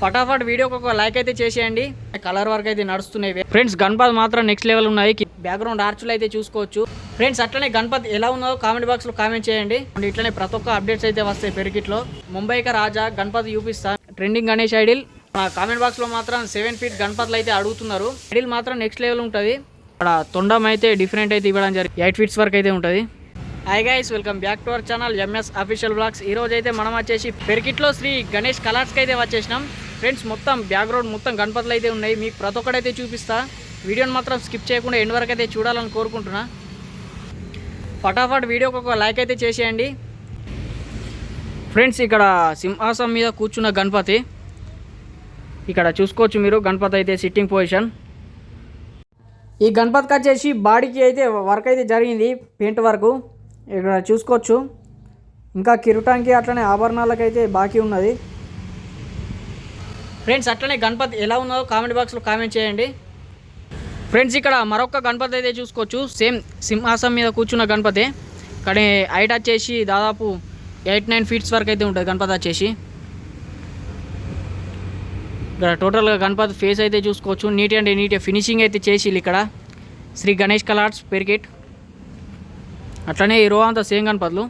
ఫటాఫట్ వీడియోకి ఒక లైక్ అయితే చేసేయండి. కలర్ వర్క్ అయితే నడుస్తున్నాయి ఫ్రెండ్స్. గణపతి మాత్రం నెక్స్ట్ లెవెల్ ఉన్నాయి. బ్యాక్గ్రౌండ్ ఆర్చులు అయితే చూసుకోవచ్చు ఫ్రెండ్స్. అట్లనే గణపతి ఎలా ఉన్నదో కామెంట్ బాక్స్ లో కామెంట్ చేయండి. ఇట్లనే ప్రతి ఒక్క అప్డేట్స్ అయితే వస్తాయి పెరికిట్లో. ముంబైకి రాజా గణపతి చూపిస్తా. Trending Ganesh idol comment box లో మాత్రం 7 feet గణపతులు అయితే అడుగుతున్నారు. ఐడిల్ మాత్రం నెక్స్ట్ లెవెల్ ఉంటుంది. అక్కడ తొండం అయితే డిఫరెంట్ అయితే ఇవ్వడం జరిగింది. 8 feet వరకు అయితే ఉంటుంది. Hi guys, welcome back to our channel MS official blogs. ఈ రోజు అయితే మనం వచ్చేసి పెరికిట్లో శ్రీ గణేష్ కలర్స్కి అయితే వచ్చేసినాం ఫ్రెండ్స్. మొత్తం బ్యాక్గ్రౌండ్ మొత్తం గణపతులు అయితే ఉన్నాయి. మీకు ప్రతి ఒక్కటైతే చూపిస్తా. వీడియోని మాత్రం స్కిప్ చేయకుండా ఎండ్ వరకు అయితే చూడాలని కోరుకుంటున్నా. ఫటాఫట్ వీడియోకి ఒక లైక్ అయితే చేసేయండి ఫ్రెండ్స్. ఇక్కడ సింహాసనం మీద కూర్చున్న గణపతి ఇక్కడ చూసుకోవచ్చు మీరు. గణపతి అయితే సిట్టింగ్ పొజిషన్. ఈ గణపతికి వచ్చేసి బాడీకి అయితే వర్క్ అయితే జరిగింది, పెయింట్ వర్క్ ఇక్కడ చూసుకోవచ్చు. ఇంకా కిరీటానికి అట్లనే ఆభరణాలకు అయితే బాకీ ఉన్నది ఫ్రెండ్స్. అట్లనే గణపతి ఎలా ఉన్నదో కామెంట్ బాక్స్లో కామెంట్ చేయండి ఫ్రెండ్స్. ఇక్కడ మరొక గణపతి అయితే చూసుకోవచ్చు. సేమ్ సింహాసనం మీద కూర్చున్న గణపతి. కానీ హైట్ వచ్చేసి దాదాపు 8-9 feet వరకు అయితే ఉంటుంది గణపతి వచ్చేసి. ఇక్కడ టోటల్గా గణపతి ఫేస్ అయితే చూసుకోవచ్చు. నీట్ అండ్ నీట్ ఫినిషింగ్ అయితే చేసి ఇక్కడ శ్రీ గణేష్ కలర్స్ పెరికిట్. అట్లనే ఈ రో అంతా సేమ్ గణపతులు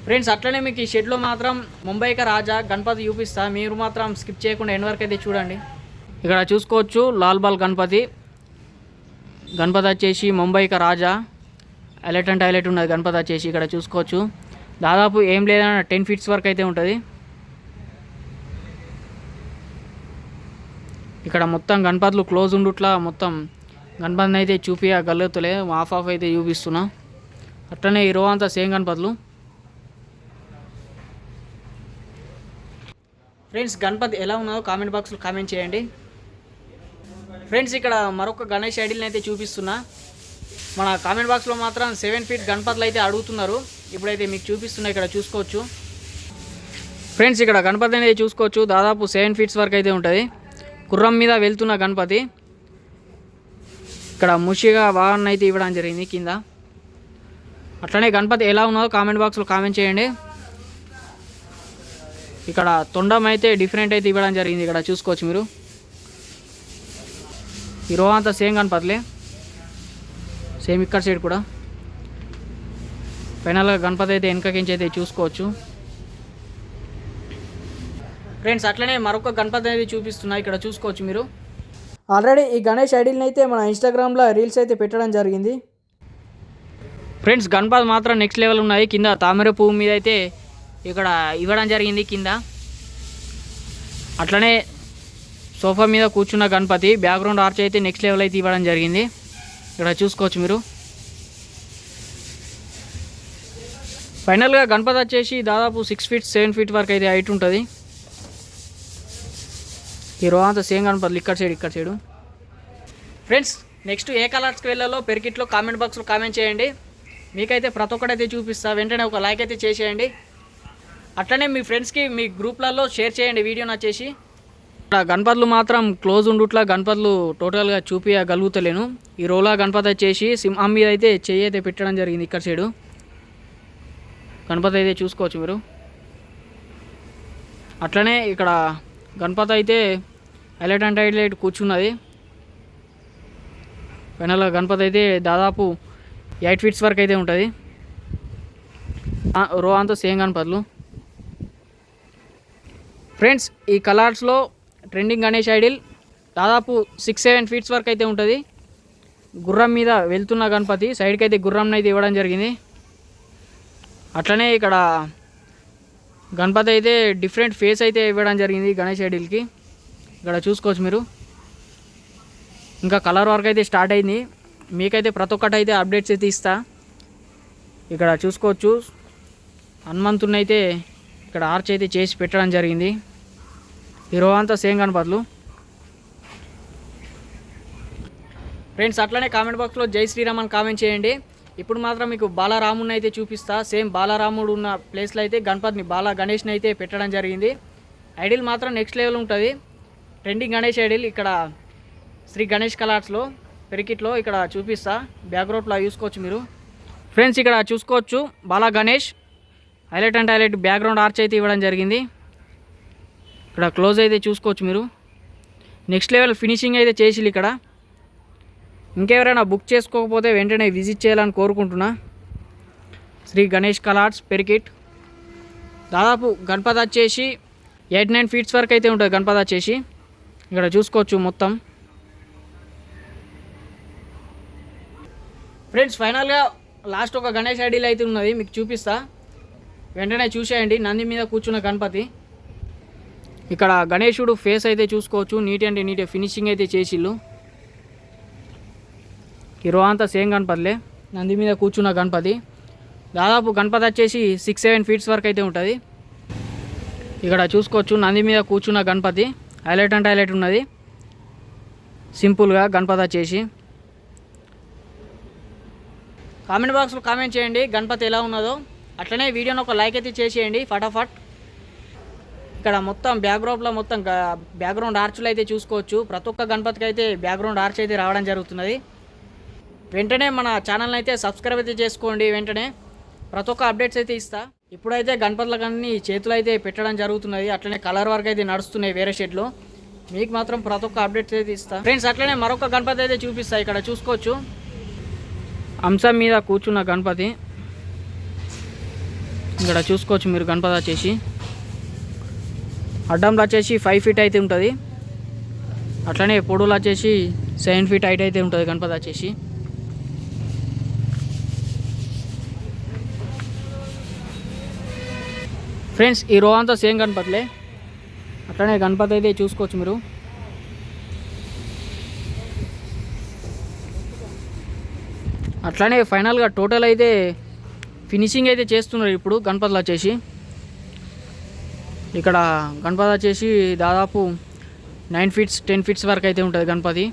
ఫ్రెండ్స్. అట్లనే మీకు ఈ షెడ్లో మాత్రం ముంబైకి రాజా గణపతి చూపిస్తా. మీరు మాత్రం స్కిప్ చేయకుండా ఎండ్ వరకు అయితే చూడండి. ఇక్కడ చూసుకోవచ్చు లాల్ బాల్ గణపతి. గణపతి వచ్చేసి ముంబైకి రాజా. హైలైట్ అంటే హైలైట్ ఉన్నది గణపతి వచ్చేసి. ఇక్కడ చూసుకోవచ్చు దాదాపు ఏం లేదన్నా 10 feet వరకు అయితే ఉంటుంది. ఇక్కడ మొత్తం గణపతులు క్లోజ్ ఉండుట్లా మొత్తం గణపతిని అయితే చూపించగలుగుతలే. ఆఫ్ అయితే చూపిస్తున్నా. అట్లనే ఈ రో అంతా సేమ్ గణపతులు ఫ్రెండ్స్. గణపతి ఎలా ఉన్నదో కామెంట్ బాక్స్లో కామెంట్ చేయండి ఫ్రెండ్స్. ఇక్కడ మరొక గణేష్ ఐడిల్ని అయితే చూపిస్తున్నా. మన కామెంట్ బాక్స్లో మాత్రం 7 feet గణపతులు అయితే అడుగుతున్నారు. ఇప్పుడైతే మీకు చూపిస్తున్నా. ఇక్కడ చూసుకోవచ్చు ఫ్రెండ్స్. ఇక్కడ గణపతి అనేది చూసుకోవచ్చు దాదాపు 7 feet వరకు అయితే ఉంటుంది. గుర్రం మీద వెళ్తున్న గణపతి. ఇక్కడ ముషిగా వాహనం అయితే ఇవ్వడం జరిగింది కింద. అట్లనే గణపతి ఎలా ఉన్నదో కామెంట్ బాక్స్లో కామెంట్ చేయండి. ఇక్కడ తొండం అయితే డిఫరెంట్ అయితే ఇవ్వడం జరిగింది. ఇక్కడ చూసుకోవచ్చు మీరు. ఈ రో అంతా సేమ్ గణపతులే, సేమ్ ఇక్కడ సైడ్ కూడా. ఫైనల్గా గణపతి అయితే వెనకకించి అయితే చూసుకోవచ్చు ఫ్రెండ్స్. అట్లనే మరొక గణపతి అనేది చూపిస్తున్నా. ఇక్కడ చూసుకోవచ్చు మీరు. ఆల్రెడీ ఈ గణేష్ ఐడిల్ని అయితే మన ఇన్స్టాగ్రామ్లో రీల్స్ అయితే పెట్టడం జరిగింది ఫ్రెండ్స్. గణపతి మాత్రం నెక్స్ట్ లెవెల్ ఉన్నాయి. కింద తామర పువ్వు మీద అయితే ఇక్కడ ఇవ్వడం జరిగింది కింద. అట్లనే సోఫా మీద కూర్చున్న గణపతి. బ్యాక్గ్రౌండ్ ఆర్చ్ అయితే నెక్స్ట్ లెవెల్ అయితే ఇవ్వడం జరిగింది. ఇక్కడ చూసుకోవచ్చు మీరు. ఫైనల్గా గణపతి వచ్చేసి దాదాపు 6 feet 7 feet వరకు అయితే హైట్ ఉంటుంది. ఈ రో అంతా సేమ్ గణపతులు ఇక్కడ సైడు ఫ్రెండ్స్. నెక్స్ట్ ఏ కలర్స్కి వెళ్ళాలో పెరికిట్లో కామెంట్ బాక్స్లో కామెంట్ చేయండి. మీకైతే ప్రతి ఒక్కటైతే చూపిస్తా. వెంటనే ఒక లైక్ అయితే చేసేయండి. అట్లనే మీ ఫ్రెండ్స్కి మీ గ్రూప్లలో షేర్ చేయండి వీడియో నచ్చేసి. ఇక్కడ గణపతులు మాత్రం క్లోజ్ ఉండుట్లా గణపతులు టోటల్గా చూపించగలుగుతలేను. ఈ రోలా గణపతి వచ్చేసి సింహం మీద అయితే చెయ్యి అయితే పెట్టడం జరిగింది ఇక్కడ సైడు. గణపతి అయితే చూసుకోవచ్చు మీరు. అట్లనే ఇక్కడ గణపతి అయితే హైలైట్ అంటే హైలైట్ కూర్చున్నది. ఫైనల్గా గణపతి అయితే దాదాపు 8 feet వరకు అయితే ఉంటుంది. రో అంతా సేమ్ గణపతులు ఫ్రెండ్స్. ఈ కలర్స్లో ట్రెండింగ్ గణేష్ ఐడిల్ దాదాపు 6-7 feet వరకు అయితే ఉంటుంది. గుర్రం మీద వెళ్తున్న గణపతి. సైడ్కి అయితే గుర్రం అయితే ఇవ్వడం జరిగింది. అట్లనే ఇక్కడ గణపతి అయితే డిఫరెంట్ ఫేస్ అయితే ఇవ్వడం జరిగింది గణేష్ ఐడిల్కి. ఇక్కడ చూసుకోవచ్చు మీరు. ఇంకా కలర్ వర్క్ అయితే స్టార్ట్ అయింది. మీకైతే ప్రతి ఒక్కటి అయితే అప్డేట్స్ అయితే ఇస్తా. ఇక్కడ చూసుకోవచ్చు హనుమంతుని అయితే ఇక్కడ ఆర్చ్ అయితే చేసి పెట్టడం జరిగింది. ఈ రో అంతా సేమ్ గణపతులు ఫ్రెండ్స్. అట్లనే కామెంట్ బాక్స్లో జై శ్రీరామ్ అని కామెంట్ చేయండి. ఇప్పుడు మాత్రం మీకు బాలరాముడిని అయితే చూపిస్తా. సేమ్ బాలరాముడు ఉన్న ప్లేస్లో అయితే గణపతిని బాల గణేష్ని అయితే పెట్టడం జరిగింది. ఐడిల్ మాత్రం నెక్స్ట్ లెవెల్ ఉంటుంది. ట్రెండింగ్ గణేష్ ఐడిల్ ఇక్కడ శ్రీ గణేష్ కలర్స్లో పెరికిట్లో ఇక్కడ చూపిస్తా. బ్యాక్గ్రౌండ్లో చూసుకోవచ్చు మీరు ఫ్రెండ్స్. ఇక్కడ చూసుకోవచ్చు బాల గణేష్ హైలైట్ అంటే హైలైట్ బ్యాక్గ్రౌండ్ ఆర్చ్ అయితే ఇవ్వడం జరిగింది. ఇక్కడ క్లోజ్ అయితే చూసుకోవచ్చు మీరు. నెక్స్ట్ లెవెల్ ఫినిషింగ్ అయితే చేసిల్లు ఇక్కడ. ఇంకెవరైనా బుక్ చేసుకోకపోతే వెంటనే విజిట్ చేయాలని కోరుకుంటున్నా. శ్రీ గణేష్ కలార్స్ పెరికిట్. దాదాపు గణపతి వచ్చేసి 8-9 ఫీట్స్ వరకు అయితే ఉంటుంది గణపతి వచ్చేసి. ఇక్కడ చూసుకోవచ్చు మొత్తం. ఫ్రెండ్స్ ఫైనల్గా లాస్ట్ ఒక గణేష్ ఐడీలు అయితే ఉన్నది, మీకు చూపిస్తా, వెంటనే చూసేయండి. నంది మీద కూర్చున్న గణపతి. ఇక్కడ గణేశుడు ఫేస్ అయితే చూసుకోవచ్చు, నీట్ అండ్ నీట్ ఫినిషింగ్ అయితే చేసిళ్ళు. హీరో అంతా సేమ్ గణపతిలే. నంది మీద కూర్చున్న గణపతి. దాదాపు గణపతి వచ్చేసి 6-7 ఫీట్స్ వరకు అయితే ఉంటుంది. ఇక్కడ చూసుకోవచ్చు నంది మీద కూర్చున్న గణపతి. హైలైట్ అంటే హైలైట్ ఉన్నది సింపుల్గా గణపతి వచ్చేసి. కామెంట్ బాక్స్లో కామెంట్ చేయండి గణపతి ఎలా ఉన్నదో. అట్లనే వీడియోని ఒక లైక్ అయితే చేసేయండి ఫటాఫట్. ఇక్కడ మొత్తం బ్యాక్గ్రౌండ్లో మొత్తం బ్యాక్గ్రౌండ్ ఆర్చ్లు అయితే చూసుకోవచ్చు. ప్రతి ఒక్క గణపతికి అయితే బ్యాక్గ్రౌండ్ ఆర్చ్ అయితే రావడం జరుగుతున్నది. వెంటనే మన ఛానల్ని అయితే సబ్స్క్రైబ్ అయితే చేసుకోండి. వెంటనే ప్రతి ఒక్క అప్డేట్స్ అయితే ఇస్తా. ఇప్పుడైతే గణపతులకు అన్ని చేతులు అయితే పెట్టడం జరుగుతున్నది. అట్లనే కలర్ వర్క్ అయితే నడుస్తున్నాయి వేరే షెడ్లో. మీకు మాత్రం ప్రతి ఒక్క అప్డేట్స్ అయితే ఇస్తా ఫ్రెండ్స్. అట్లనే మరొక గణపతి అయితే చూపిస్తా. ఇక్కడ చూసుకోవచ్చు అంశం మీద కూర్చున్న గణపతి. ఇక్కడ చూసుకోవచ్చు మీరు గణపతి వచ్చేసి అడ్డంలో వచ్చేసి 5 ఫీట్ అయితే ఉంటుంది. అట్లనే పొడవులు వచ్చేసి 7 ఫీట్ హైట్ అయితే ఉంటుంది గణపతి వచ్చేసి. ఫ్రెండ్స్ ఈ రో అంతా సేమ్ గణపతిలే. అట్లనే గణపతి అయితే చూసుకోవచ్చు మీరు. అట్లనే ఫైనల్గా టోటల్ అయితే ఫినిషింగ్ అయితే చేస్తున్నారు ఇప్పుడు గణపతులు వచ్చేసి. ఇక్కడ గణపతి వచ్చేసి దాదాపు 9 ఫీట్స్ 10 ఫీట్స్ వరకు అయితే ఉంటుంది గణపతి.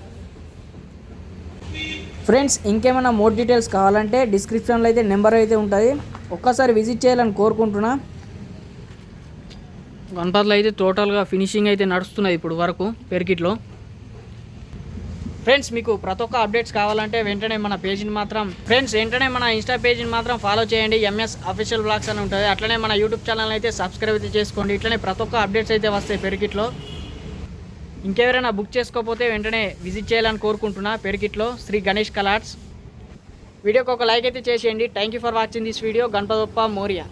ఫ్రెండ్స్ ఇంకేమైనా మోర్ డీటెయిల్స్ కావాలంటే డిస్క్రిప్షన్లో అయితే నెంబర్ అయితే ఉంటుంది, ఒక్కసారి విజిట్ చేయాలని కోరుకుంటున్నా. గణపతిలో అయితే టోటల్గా ఫినిషింగ్ అయితే నడుస్తున్నది ఇప్పుడు వరకు పెరికిట్లో. ఫ్రెండ్స్ మీకు ప్రతి ఒక్క అప్డేట్స్ కావాలంటే వెంటనే మన పేజీని మాత్రం వెంటనే మన ఇన్స్టా పేజీని మాత్రం ఫాలో చేయండి. ఎంఎస్ అఫీషియల్ బ్లాగ్స్ అని ఉంటుంది. అట్లనే మన యూట్యూబ్ ఛానల్ అయితే సబ్స్క్రైబ్ అయితే చేసుకోండి. ఇట్లనే ప్రతి ఒక్క అప్డేట్స్ అయితే వస్తాయి పెరికిట్లో. ఇంకెవరైనా బుక్ చేసుకోకపోతే వెంటనే విజిట్ చేయాలని కోరుకుంటున్నా పెరికిట్లో శ్రీ గణేష్ కలార్స్. వీడియోకి ఒక లైక్ అయితే చేసేయండి. Thank you for watching this video. Ganapati Bappa Morya.